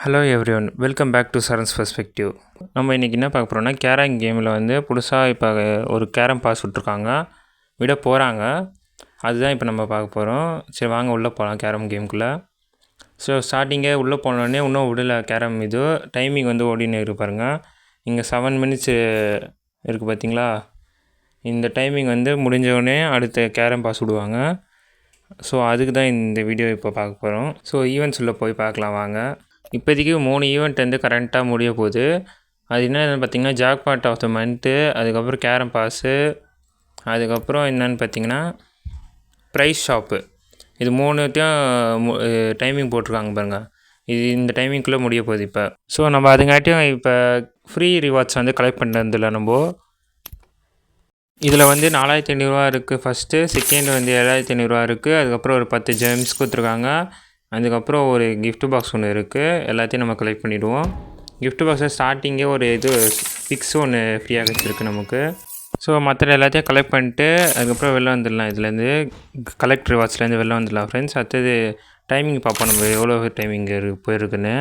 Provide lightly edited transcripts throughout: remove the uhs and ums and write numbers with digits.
Hello everyone, welcome back to Charan's perspective. நம்ம இன்றைக்கி என்ன பார்க்க போகிறோம்னா, கேரம் கேமில் வந்து புதுசாக இப்போ ஒரு கேரம் பாஸ் விட்ருக்காங்க, விட போகிறாங்க. அதுதான் இப்போ நம்ம பார்க்க போகிறோம். சரி வாங்க உள்ளே போகலாம் கேரம் கேமுக்குள்ளே. ஸோ ஸ்டார்டிங்கே உள்ளே போனோடனே இன்னும் விடலை கேரம். இது டைமிங் வந்து ஓடின்னு இருக்கு பாருங்கள். இங்கே 7 மினிட்ஸ் இருக்குது பார்த்தீங்களா. இந்த டைமிங் வந்து முடிஞ்சவுடனே அடுத்த கேரம் பாஸ் விடுவாங்க. ஸோ அதுக்கு தான் இந்த வீடியோ இப்போ பார்க்க போகிறோம். ஸோ ஈவெண்ட்ஸ் உள்ளே போய் பார்க்கலாம் வாங்க. இப்போதைக்கு 3 ஈவெண்ட் வந்து கரண்ட்டாக முடிய போகுது. அது என்னென்னு பார்த்தீங்கன்னா, ஜாக்பாட் ஆஃப் த மந்த்து, அதுக்கப்புறம் கேரம் பாஸு, அதுக்கப்புறம் என்னென்னு பார்த்தீங்கன்னா ப்ரைஸ் ஷாப்பு. இது 3த்தையும் டைமிங் போட்டிருக்காங்க பாருங்கள். இது இந்த டைமிங்குள்ளே முடிய போகுது இப்போ. ஸோ நம்ம அதுங்காட்டியும் இப்போ ஃப்ரீ ரிவார்ட்ஸ் வந்து கலெக்ட் பண்ணுறதில்ல நம்ம. இதில் வந்து 4500 இருக்குது ஃபஸ்ட்டு, செகண்ட் வந்து 7500 இருக்குது, அதுக்கப்புறம் ஒரு 10 ஜெம்ஸ் கொடுத்துருக்காங்க, அதுக்கப்புறம் ஒரு கிஃப்ட் பாக்ஸ் ஒன்று இருக்குது. எல்லாத்தையும் நம்ம கலெக்ட் பண்ணிவிடுவோம். கிஃப்ட் பாக்ஸில் ஸ்டார்டிங்கே ஒரு இது பிக்ஸ் ஒன்று ஃப்ரீயாக வச்சுருக்கு நமக்கு. ஸோ மற்ற எல்லாத்தையும் கலெக்ட் பண்ணிட்டு அதுக்கப்புறம் வெளில வந்துடலாம். இதுலேருந்து கலெக்ட் ரிவார்ட்ஸ்லேருந்து வெளில வந்துடலாம் ஃப்ரெண்ட்ஸ். அடுத்தது டைமிங் பார்ப்போம் நம்ம எவ்வளோ டைமிங் போயிருக்குன்னு.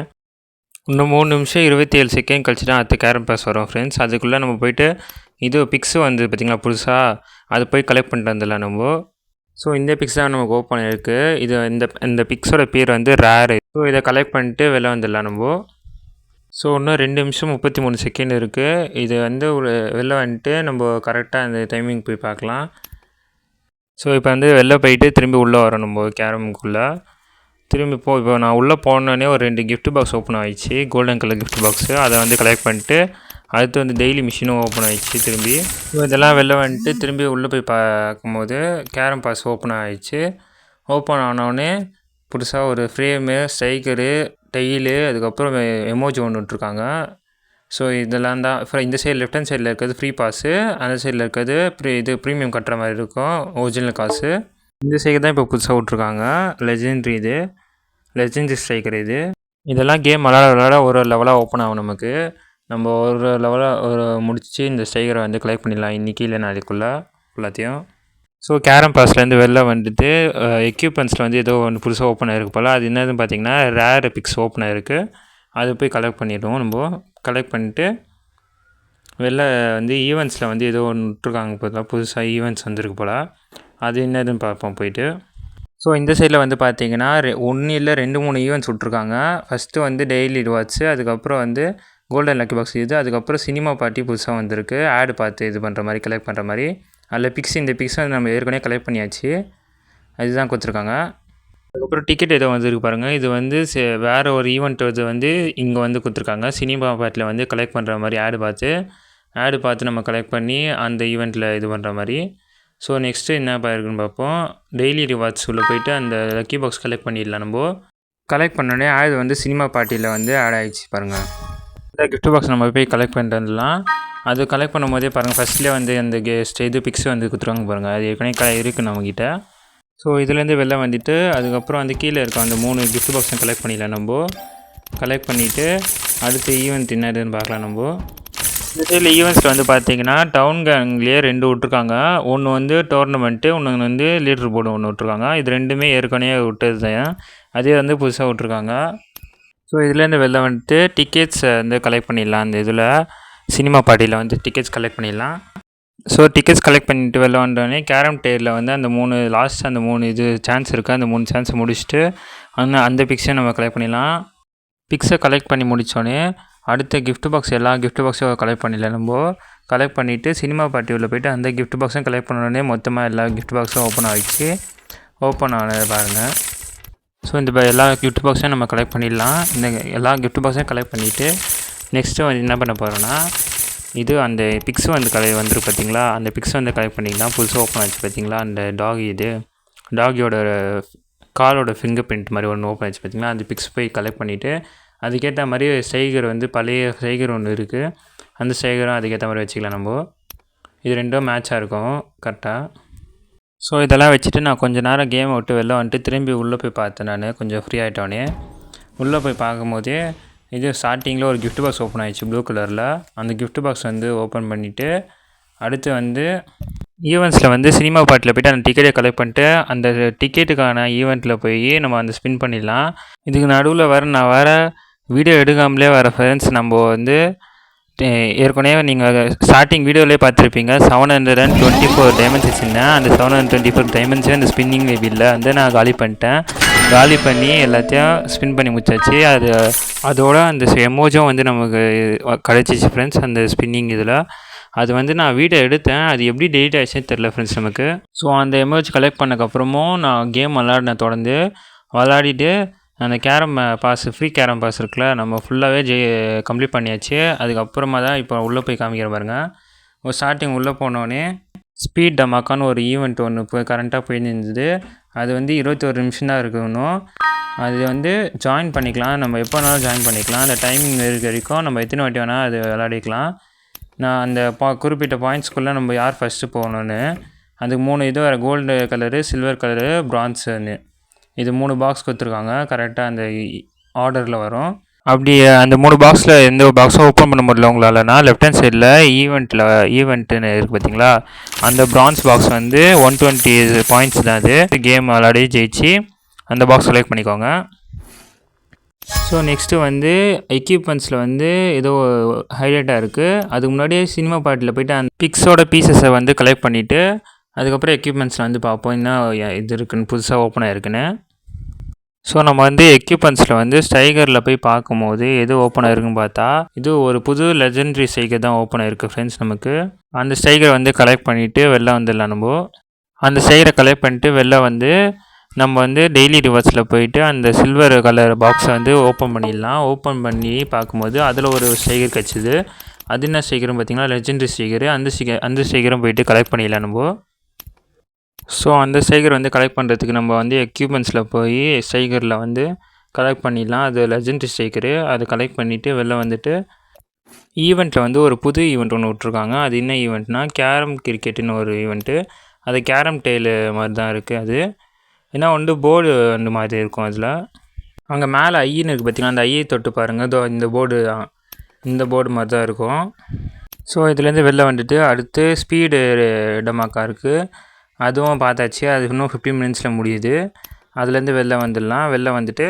இன்னும் 3 நிமிஷம் 27 செகண்ட் கழிச்சு தான் அடுத்த கேரம் பாஸ் வரும் ஃப்ரெண்ட்ஸ். அதுக்குள்ளே நம்ம போய்ட்டு இது பிக்ஸு வந்து பார்த்திங்களா புதுசாக, அது போய் கலெக்ட் பண்ணிட்டு வந்துடலாம் நம்ம. ஸோ இந்த பிக்ஸ் தான் நமக்கு ஓப்பன் ஆகிருக்கு. இது இந்த பிக்ஸோட பேர் வந்து ரேரு. ஸோ இதை கலெக்ட் பண்ணிட்டு வெளில வந்துடலாம் நம்ம. ஸோ இன்னும் 2 நிமிஷம் 33 செகண்ட் இருக்குது. இது வந்து ஒரு வெளில வந்துட்டு நம்ம கரெக்டாக அந்த டைமிங் போய் பார்க்கலாம். ஸோ இப்போ வந்து வெளில போயிட்டு திரும்பி உள்ளே வரோம் நம்ம கேரமுக்குள்ளே. திரும்பி இப்போ நான் உள்ளே போனோடனே ஒரு 2 கிஃப்ட் பாக்ஸ் ஓப்பன் ஆகிடுச்சு, கோல்டன் கலர் கிஃப்ட் பாக்ஸு. அதை வந்து கலெக்ட் பண்ணிட்டு அடுத்து வந்து டெய்லி மிஷினும் ஓப்பன் ஆகிடுச்சு திரும்பி. இதெல்லாம் வெளில வந்துட்டு திரும்பி உள்ளே போய் பார்க்கும்போது கேரம் பாஸ் ஓப்பன் ஆகிடுச்சு. ஓப்பன் ஆனோடனே புதுசாக ஒரு ஃப்ரேமு, ஸ்ட்ரைக்கரு, டெய்லு, அதுக்கப்புறம் எமோஜி ஒன்று விட்ருக்காங்க. ஸோ இதெல்லாம் தான் இந்த சைடு லெஃப்ட் ஹேண்ட் சைடில் இருக்கிறது ஃப்ரீ பாஸு, அந்த சைடில் இருக்கிறது இது ப்ரீமியம் கட்டுற மாதிரி இருக்கும், ஒரிஜினல் காசு. இந்த சைடு தான் இப்போ புதுசாக விட்ருக்காங்க லெஜெண்ட்ரி. இது லெஜெண்ட்ரி ஸ்ட்ரைக்கர். இதெல்லாம் கேம் விளாட ஒரு லெவலாக ஓப்பன் ஆகும் நமக்கு. நம்ம ஒரு லெவலாக முடிச்சு இந்த ஸ்ட்ரைக்கரை வந்து கலெக்ட் பண்ணிடலாம் இன்றைக்கி இல்லை நாளைக்குள்ளே எல்லாத்தையும். ஸோ கேரம் பாஸ்லேருந்து வெளில வந்துட்டு எக்யூப்மெண்ட்ஸில் வந்து ஏதோ ஒன்று புதுசாக ஓப்பன் ஆகிருக்கு போல். அது என்னதுன்னு பார்த்தீங்கன்னா ரேர் பிக்ஸ் ஓப்பன் ஆகிருக்கு. அது போய் கலெக்ட் பண்ணிவிடுவோம் நம்ம. கலெக்ட் பண்ணிட்டு வெளில வந்து ஈவெண்ட்ஸில் வந்து ஏதோ ஒன்று விட்ருக்காங்க போல், புதுசாக ஈவெண்ட்ஸ் வந்துருக்கு போல். அது என்னதுன்னு பார்ப்போம் போயிட்டு. ஸோ இந்த சைடில் வந்து பார்த்தீங்கன்னா 1 இல்லை 2-3 ஈவெண்ட்ஸ் விட்ருக்காங்க. ஃபஸ்ட்டு வந்து டெய்லி ரிவார்ட்ஸு, அதுக்கப்புறம் வந்து கோல்டன் லக்கி பாக்ஸ் இது, அதுக்கப்புறம் சினிமா பார்ட்டி புதுசாக வந்திருக்கு. ஆடு பார்த்து இது பண்ணுற மாதிரி கலெக்ட் பண்ணுற மாதிரி. அதில் பிக்ஸ், இந்த பிக்ஸ் வந்து நம்ம ஏற்கனவே கலெக்ட் பண்ணியாச்சு, அதுதான் கொடுத்துருக்காங்க. அதுக்கப்புறம் டிக்கெட் ஏதோ வந்துருக்கு பாருங்கள். இது வந்து வேறு ஒரு ஈவெண்ட் இது வந்து இங்கே வந்து கொடுத்துருக்காங்க. சினிமா பார்ட்டியில் வந்து கலெக்ட் பண்ணுற மாதிரி ஆடு பார்த்து நம்ம கலெக்ட் பண்ணி அந்த ஈவெண்ட்டில் இது பண்ணுற மாதிரி. ஸோ நெக்ஸ்ட்டு என்ன இருக்குன்னு பார்ப்போம். டெய்லி ரிவார்ட்ஸ் உள்ளே போய்ட்டு அந்த லக்கி பாக்ஸ் கலெக்ட் பண்ணிடலாம் நம்ம. கலெக்ட் பண்ணோடனே ஆடு வந்து சினிமா பார்ட்டியில் வந்து ஆட் ஆகிடுச்சு பாருங்கள். இந்த கிஃப்ட் பாக்ஸ் நம்ம போய் கலெக்ட் பண்ணிட்டு வந்துடலாம். அது கலெக்ட் பண்ணும்போதே பாருங்கள் ஃபஸ்ட்லேயே வந்து அந்த இது பிக்ஸ் வந்து கொடுத்துருவாங்க பாருங்கள். அது ஏற்கனவே இருக்குது நம்மக்கிட்ட. ஸோ இதுலேருந்து வெளில வந்துட்டு அதுக்கப்புறம் வந்து கீழே இருக்க அந்த 3 கிஃப்ட் பாக்ஸும் கலெக்ட் பண்ணிடலாம் நம்ம. கலெக்ட் பண்ணிவிட்டு அடுத்த ஈவெண்ட் என்னதுன்னு பார்க்கலாம் நம்ம. இந்த சைடில் ஈவெண்ட்ஸில் வந்து பார்த்தீங்கன்னா டவுன் கேங்லேயே 2 விட்ருக்காங்க. ஒன்று வந்து டோர்னமெண்ட்டு, ஒன்று வந்து லீடர் போர்டு ஒன்று விட்ருக்காங்க. இது ரெண்டுமே ஏற்கனவே விட்டது தான், அதே வந்து புதுசாக விட்ருக்காங்க. ஸோ இதுலேருந்து வெளில வந்துட்டு டிக்கெட்ஸை வந்து கலெக்ட் பண்ணிடலாம். அந்த இதில் சினிமா பார்ட்டியில் வந்து டிக்கெட்ஸ் கலெக்ட் பண்ணிடலாம். ஸோ டிக்கெட்ஸ் கலெக்ட் பண்ணிட்டு வெளில வந்தோடனே கேரம் டேரில் வந்து அந்த 3 இது சான்ஸ் இருக்குது. அந்த 3 சான்ஸை முடிச்சுட்டு அந்த பிக்ஸை நம்ம கலெக்ட் பண்ணிடலாம். பிக்ஸை கலெக்ட் பண்ணி முடித்தோடனே அடுத்த கிஃப்ட் பாக்ஸ், எல்லா கிஃப்ட் பாக்ஸும் கலெக்ட் பண்ணிடலாம் நம்ம. கலெக்ட் பண்ணிவிட்டு சினிமா பார்ட்டி உள்ள போய்ட்டு அந்த கிஃப்ட் பாக்ஸும் கலெக்ட் பண்ணோடனே மொத்தமாக எல்லா கிஃப்ட் பாக்ஸும் ஓப்பன் ஆகிடுச்சு. ஓப்பன் ஆனது பாருங்கள். ஸோ இந்த எல்லா கிஃப்ட் பாக்ஸையும் நம்ம கலெக்ட் பண்ணிடலாம். இந்த எல்லா கிஃப்ட் பாக்ஸையும் கலெக்ட் பண்ணிவிட்டு நெக்ஸ்ட்டு வந்து என்ன பண்ண போகிறோன்னா, இது அந்த பிக்ஸு வந்து வந்துருக்கு பார்த்தீங்களா, அந்த பிக்ஸ் வந்து கலெக்ட் பண்ணிக்கலாம். புதுசாக ஓப்பன் ஆச்சு பார்த்தீங்களா அந்த டாகியோட காலோட ஃபிங்கர் பிரிண்ட் மாதிரி ஒன்று ஓப்பன் ஆச்சு பார்த்தீங்களா, அந்த பிக்ஸ் போய் கலெக்ட் பண்ணிவிட்டு அதுக்கேற்ற மாதிரி ஸ்டைகர் வந்து பழைய ஸ்டைகர் ஒன்று இருக்குது, அந்த ஸ்டைகரும் அதுக்கேற்ற மாதிரி வச்சுக்கலாம் நம்ம. இது ரெண்டும் மேட்சாக இருக்கும் கரெக்டாக. ஸோ இதெல்லாம் வச்சுட்டு நான் கொஞ்சம் நேரம் கேமை விட்டு வெளில வந்துட்டு திரும்பி உள்ளே போய் பார்த்தேன். நான் கொஞ்சம் ஃப்ரீ ஆகிட்டோன்னே உள்ளே போய் பார்க்கும்போதே இது ஸ்டார்டிங்கில் ஒரு கிஃப்ட் பாக்ஸ் ஓப்பன் ஆகிடுச்சு ப்ளூ கலரில். அந்த கிஃப்ட் பாக்ஸ் வந்து ஓப்பன் பண்ணிவிட்டு அடுத்து வந்து ஈவெண்ட்ஸில் வந்து சினிமா பார்ட்டியில் போய்ட்டு அந்த டிக்கெட்டை கலெக்ட் பண்ணிட்டு அந்த டிக்கெட்டுக்கான ஈவெண்ட்டில் போய் நம்ம அந்த ஸ்பின் பண்ணிடலாம். இதுக்கு நடுவில் நான் வீடியோ எடுக்காமலே வர ஃப்ரெண்ட்ஸ் நம்ம வந்து ஏற்கனவே நீங்கள் ஸ்டார்டிங் வீடியோவிலே பார்த்துருப்பீங்க 724 டைமண்ட்ஸ் வச்சுருந்தேன். அந்த 724 டைமண்ட்ஸே அந்த ஸ்பின்னிங் வீலில் வந்து நான் காலி பண்ணிட்டேன். காலி பண்ணி எல்லாத்தையும் ஸ்பின் பண்ணி முடிச்சாச்சு. அதோட அந்த எமோஜும் வந்து நமக்கு கிடச்சிச்சு ஃப்ரெண்ட்ஸ் அந்த ஸ்பின்னிங் இதில். அது வந்து நான் வீடியோ எடுத்தேன், அது எப்படி டெலிட் ஆகிடுச்சுன்னு தெரில ஃப்ரெண்ட்ஸ் நமக்கு. ஸோ அந்த எமோஜ் கலெக்ட் பண்ணக்கப்புறமும் நான் கேம் விளாடினேன், தொடர்ந்து விளாடிட்டு அந்த carrom pass free carrom pass இருக்குல்ல, நம்ம ஃபுல்லாகவே கம்ப்ளீட் பண்ணியாச்சு. அதுக்கப்புறமா தான் இப்போ உள்ளே போய் காமிக்கிற பாருங்கள். ஒரு ஸ்டார்டிங் உள்ளே போனோடனே ஸ்பீட் டமாக்கான்னு ஒரு ஈவெண்ட் ஒன்று போய் கரண்ட்டாக போயிருந்தது. அது வந்து 21 நிமிஷம் தான் இருக்கணும். அது வந்து ஜாயின் பண்ணிக்கலாம், நம்ம எப்போ வேணாலும் ஜாயின் பண்ணிக்கலாம். அந்த டைமிங் இருக்க வரைக்கும் நம்ம எத்தனை வாட்டி வேணால் அது விளையாடிக்கலாம். நான் அந்த குறிப்பிட்ட பாயிண்ட்ஸ்குள்ளே நம்ம யார் ஃபஸ்ட்டு போகணுன்னு அதுக்கு 3 இது வேறு, கோல்டு கலரு, சில்வர் கலரு, பிரான்ஸுன்னு இது 3 பாக்ஸ் கொடுத்துருக்காங்க. கரெக்டாக அந்த ஆர்டரில் வரும். அப்படி அந்த 3 பாக்ஸில் எந்த பாக்ஸும் ஓப்பன் பண்ண முடியல உங்களாலனா லெஃப்ட் ஹேண்ட் சைடில் ஈவெண்ட்டுன்னு இருக்குது பார்த்தீங்களா, அந்த பிரான்ஸ் பாக்ஸ் வந்து 120 பாயிண்ட்ஸ் தான். அது கேம் விளையாடி ஜெயிச்சு அந்த பாக்ஸ் செலக்ட் பண்ணிக்கோங்க. ஸோ நெக்ஸ்ட்டு வந்து எக்யூப்மெண்ட்ஸில் வந்து ஏதோ ஹைலைட்டாக இருக்குது. அதுக்கு முன்னாடியே சினிமா பாட்டில் போய்ட்டு அந்த பிக்ஸோட பீசஸை வந்து கலெக்ட் பண்ணிவிட்டு அதுக்கப்புறம் எக்யூப்மெண்ட்ஸில் வந்து பார்ப்போம் என்ன இது இருக்குன்னு, புதுசாக ஓப்பன் ஆகிருக்குன்னு. ஸோ நம்ம வந்து எக்யூப்மெண்ட்ஸில் வந்து ஸ்டைகரில் போய் பார்க்கும்போது எது ஓப்பன் ஆகிருக்குன்னு பார்த்தா இது ஒரு புது லெஜெண்டரி ஸ்டைகர் தான் ஓப்பன் ஆகிருக்கு ஃப்ரெண்ட்ஸ் நமக்கு. அந்த ஸ்டைகர் வந்து கலெக்ட் பண்ணிவிட்டு வெளில வந்துடலாம். நம்ம அந்த ஸ்டைகரை கலெக்ட் பண்ணிட்டு வெளில வந்து நம்ம வந்து டெய்லி ரிவர்ஸில் போயிட்டு அந்த சில்வர் கலர் பாக்ஸை வந்து ஓப்பன் பண்ணிடலாம். ஓப்பன் பண்ணி பார்க்கும்போது அதில் ஒரு ஸ்டைகர் கிடச்சிது. அது என்ன ஸ்டைகர்னு பார்த்தீங்கன்னா லெஜெண்டரி ஸ்டைகரு. அந்த ஸ்டைகரும் போயிட்டு கலெக்ட் பண்ணிடலாம் நம்ம. ஸோ அந்த ஸ்டைகர் வந்து கலெக்ட் பண்ணுறதுக்கு நம்ம வந்து எக்யூப்மெண்ட்ஸில் போய் ஸ்டைகரில் வந்து கலெக்ட் பண்ணிடலாம். அது லெஜெண்டரி ஸ்டைகரு. அதை கலெக்ட் பண்ணிவிட்டு வெளில வந்துட்டு ஈவெண்ட்டில் வந்து ஒரு புது ஈவெண்ட் ஒன்று விட்ருக்காங்க. அது என்ன ஈவெண்ட்னால் கேரம் கிரிக்கெட்டுன்னு ஒரு ஈவெண்ட்டு. அது கேரம் டெய்லு மாதிரி தான் இருக்குது. அது ஏன்னா வந்து போர்டு அந்த மாதிரி இருக்கும். அதில் அங்கே மேலே ஐன்னு இருக்குது பார்த்தீங்கன்னா, அந்த ஐயை தொட்டு பாருங்கள். இதோ இந்த போர்டு மாதிரி தான் இருக்கும். ஸோ இதுலேருந்து வெளில வந்துட்டு அடுத்து ஸ்பீடு டமாக்கா இருக்குது, அதுவும் பார்த்தாச்சு. அது இன்னும் 15 மினிட்ஸில் முடியுது. அதுலேருந்து வெளில வந்துடலாம். வெளில வந்துட்டு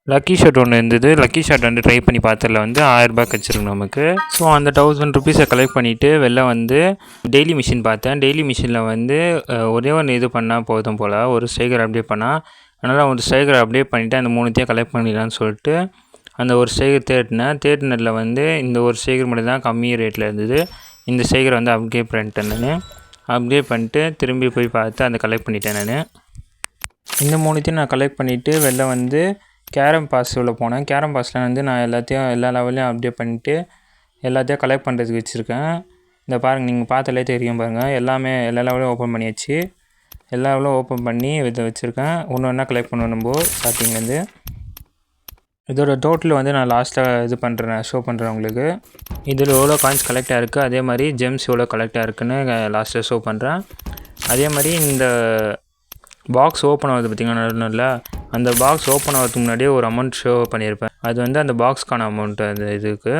லக்கி ஷாட் ஒன்று இருந்தது. லக்கி ஷாட் வந்து ட்ரை பண்ணி பார்த்ததில் வந்து 1000 ரூபாய் கிடச்சிருக்கு நமக்கு. ஸோ அந்த 1000 ருபீஸை கலெக்ட் பண்ணிவிட்டு வெளில வந்து டெய்லி மிஷின் பார்த்தேன். டெய்லி மிஷினில் வந்து ஒரே ஒன்று இது பண்ணால் போதும் போல், ஒரு ஸ்டைகர் அப்டேட் பண்ணால். அதனால் ஒரு ஸ்டைகர் அப்டேட் பண்ணிவிட்டு அந்த 3த்தையும் கலெக்ட் பண்ணிடலான்னு சொல்லிட்டு அந்த ஒரு ஸ்டைகர் தேடினதில் வந்து இந்த ஒரு ஸ்டைகர் மட்டும் தான் கம்மி ரேட்டில் இருந்தது. இந்த ஸ்டைகர் வந்து அப்டேட் பண்ணிட்டேன் நான். அப்டேட் பண்ணிட்டு திரும்பி போய் பார்த்து அதை கலெக்ட் பண்ணிட்டேன் நான். இந்த 3த்தையும் நான் கலெக்ட் பண்ணிவிட்டு வெளில வந்து கேரம் பாஸ் உள்ள போனேன். கேரம் பாஸில் வந்து நான் எல்லா லெவல்லையும் அப்டேட் பண்ணிவிட்டு எல்லாத்தையும் கலெக்ட் பண்ணுறதுக்கு வச்சுருக்கேன். இந்த பாருங்கள், நீங்கள் பார்த்தாலே தெரியும் பாருங்கள். எல்லா லெவலும் ஓப்பன் பண்ணியாச்சு. எல்லா லெவலும் ஓப்பன் பண்ணி இதை வச்சுருக்கேன். ஒன்று ஒன்றா கலெக்ட் பண்ணுவோம் நம்ம ஸ்டார்டிங்லேருந்து. இதோட டோட்டல் வந்து நான் லாஸ்ட்டாக ஷோ பண்ணுறேன் உங்களுக்கு. இதில் எவ்வளோ காயின்ஸ் கலெக்ட் ஆகிருக்கு, அதே மாதிரி ஜெம்ஸ் எவ்வளோ கலெக்ட் ஆகிருக்குன்னு லாஸ்ட்டில் ஷோ பண்ணுறேன். அதே மாதிரி இந்த பாக்ஸ் ஓப்பன் ஆகுது பார்த்திங்கன்னா நல்ல, அந்த பாக்ஸ் ஓப்பன் ஆகிறதுக்கு முன்னாடியே ஒரு அமௌண்ட் ஷோ பண்ணியிருப்பேன். அது வந்து அந்த பாக்ஸ்க்கான அமௌண்ட்டு. அந்த இதுக்கு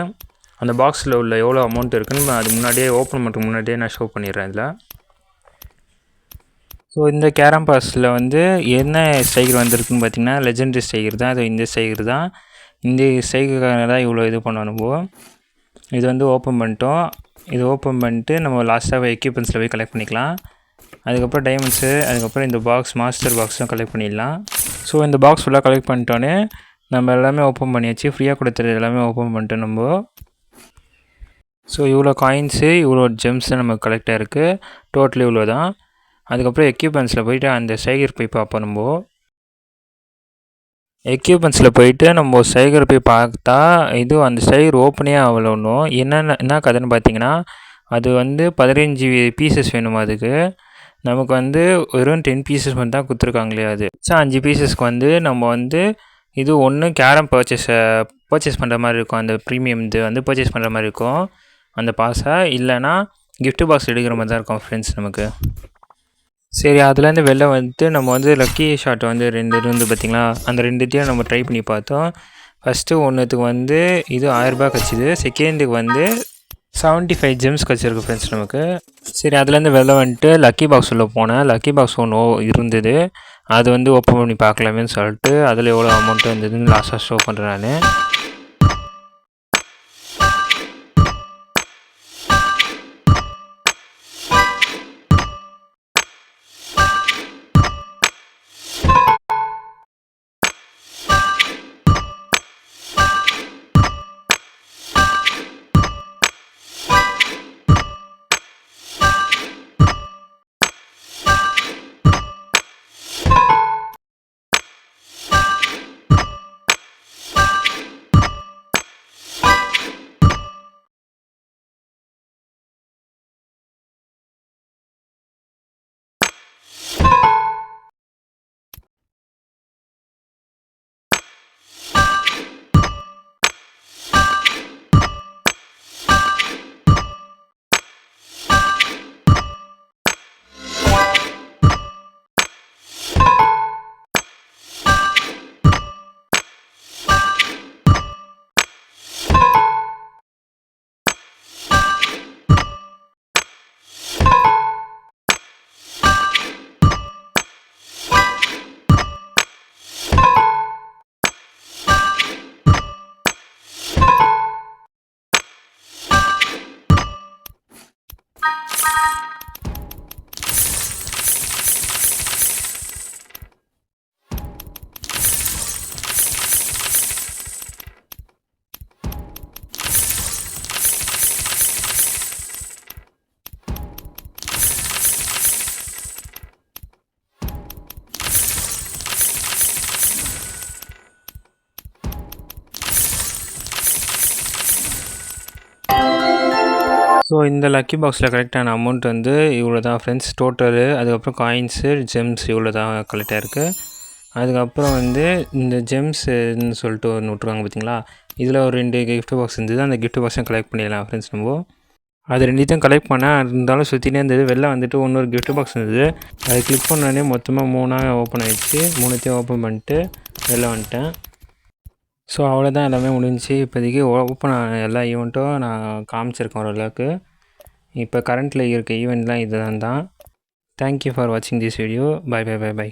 அந்த பாக்ஸில் உள்ள எவ்வளோ அமௌண்ட் இருக்குதுன்னு அது முன்னாடியே ஓப்பன் பண்ணுறதுக்கு முன்னாடியே நான் ஷோ பண்ணிடுறேன் இதில். ஸோ இந்த கேரம் பாஸில் வந்து என்ன ஸ்டைகர் வந்திருக்குன்னு பார்த்தீங்கன்னா லெஜெண்டரி ஸ்டைகர் தான். அது இந்த ஸ்டைகர் தான். இந்த ஸ்டைகருக்காக தான் இவ்வளோ இது பண்ணணும். இது வந்து ஓப்பன் பண்ணிட்டோம். இது ஓப்பன் பண்ணிட்டு நம்ம லாஸ்ட்டாக எக்யூப்மெண்ட்ஸில் போய் கலெக்ட் பண்ணிக்கலாம். அதுக்கப்புறம் டைமண்ட்ஸு, அதுக்கப்புறம் இந்த பாக்ஸ் மாஸ்டர் பாக்ஸும் கலெக்ட் பண்ணிடலாம். ஸோ இந்த பாக்ஸ் ஃபுல்லாக கலெக்ட் பண்ணிட்டோன்னே நம்ம எல்லாமே ஓப்பன் பண்ணியாச்சு. ஃப்ரீயாக கொடுத்துறது எல்லாமே ஓப்பன் பண்ணிட்டோம் நம்ம. ஸோ இவ்வளோ காயின்ஸு, இவ்வளோ ஜெம்ஸு நமக்கு கலெக்ட் ஆகிருக்கு. டோட்டல் இவ்வளோ தான். அதுக்கப்புறம் எக்யூப்மெண்ட்ஸில் போய்ட்டு அந்த ஸ்டைகர் போய் பார்ப்போம் நம்ம. எக்யூப்மெண்ட்ஸில் போயிட்டு நம்ம ஸ்டைகர் போய் பார்த்தா இது அந்த ஸ்டைகர் ஓப்பனே ஆகலை ஒன்றும். என்ன கதைன்னு பார்த்தீங்கன்னா அது வந்து 15 பீசஸ் வேணுமா அதுக்கு. நமக்கு வந்து வெறும் 10 பீசஸ் மட்டும் தான் கொடுத்துருக்காங்களே. அது 5 பீசஸ்க்கு வந்து நம்ம வந்து இது ஒன்று கேரம் பர்ச்சேஸ் பண்ணுற மாதிரி இருக்கும். அந்த ப்ரீமியம் இது வந்து பர்ச்சேஸ் பண்ணுற மாதிரி இருக்கும் அந்த பாஸை. இல்லைனா கிஃப்ட் பாக்ஸ் எடுக்கிற மாதிரி தான் இருக்கும் ஃப்ரெண்ட்ஸ் நமக்கு. சரி, அதுலேருந்து வெளில வந்துட்டு நம்ம வந்து லக்கி ஷாட் வந்து 2 இருந்து பார்த்திங்களா, அந்த 2த்தையும் நம்ம ட்ரை பண்ணி பார்த்தோம். ஃபஸ்ட்டு ஒன்றுத்துக்கு வந்து இது 1000 ரூபாய் கிடச்சிது. செகண்டுக்கு வந்து 75 ஜெம்ஸ் கிடச்சிருக்கு ஃப்ரெண்ட்ஸ் நமக்கு. சரி, அதுலேருந்து வெளில வந்துட்டு லக்கி பாக்ஸ் உள்ள போனேன். லக்கி பாக்ஸ் ஒன்று இருந்தது. அது வந்து ஓப்பன் பண்ணி பார்க்கலாமேன்னு சொல்லிட்டு அதில் எவ்வளோ அமௌண்ட்டு இருந்ததுன்னு லாஸ்ட்டாக ஷோ பண்ணுறேன் நான். ஸோ இந்த லக்கி பாக்ஸில் கலெக்டான அமௌண்ட் வந்து இவ்வளோ தான் ஃப்ரெண்ட்ஸ் டோட்டலு. அதுக்கப்புறம் காயின்ஸு ஜெம்ஸ் இவ்வளோ தான் கலெக்ட் ஆகிருக்கு. அதுக்கப்புறம் வந்து இந்த ஜெம்ஸுன்னு சொல்லிட்டு ஒன்று விட்ருவாங்க பார்த்தீங்களா, இதில் ஒரு 2 கிஃப்ட் பாக்ஸ் இருந்தது. அந்த கிஃப்ட் பாக்ஸும் கலெக்ட் பண்ணிடலாம் ஃப்ரெண்ட்ஸ். நம்ம அது 2த்தையும் கலெக்ட் பண்ணேன். இருந்தாலும் சுற்றினே இருந்தது. வெளில வந்துட்டு இன்னொரு கிஃப்ட் பாக்ஸ் இருந்தது. அதை கிளிக் பண்ணோடனே மொத்தமாக 3 ஓப்பன் ஆகிடுச்சு. 3த்தையும் ஓப்பன் பண்ணிட்டு வெளில வந்துட்டேன். ஸோ அவ்வளோதான், எல்லாமே முடிஞ்சிச்சு. இப்போதைக்கு ஓப்பன் ஆன எல்லா ஈவெண்ட்டும் நான் காமிச்சிருக்கேன் ஓரளவுக்கு. இப்போ கரண்ட்டில் இருக்க ஈவெண்ட்லாம் இதுதான். தேங்க்யூ ஃபார் வாட்சிங் this video. Bye bye bye by.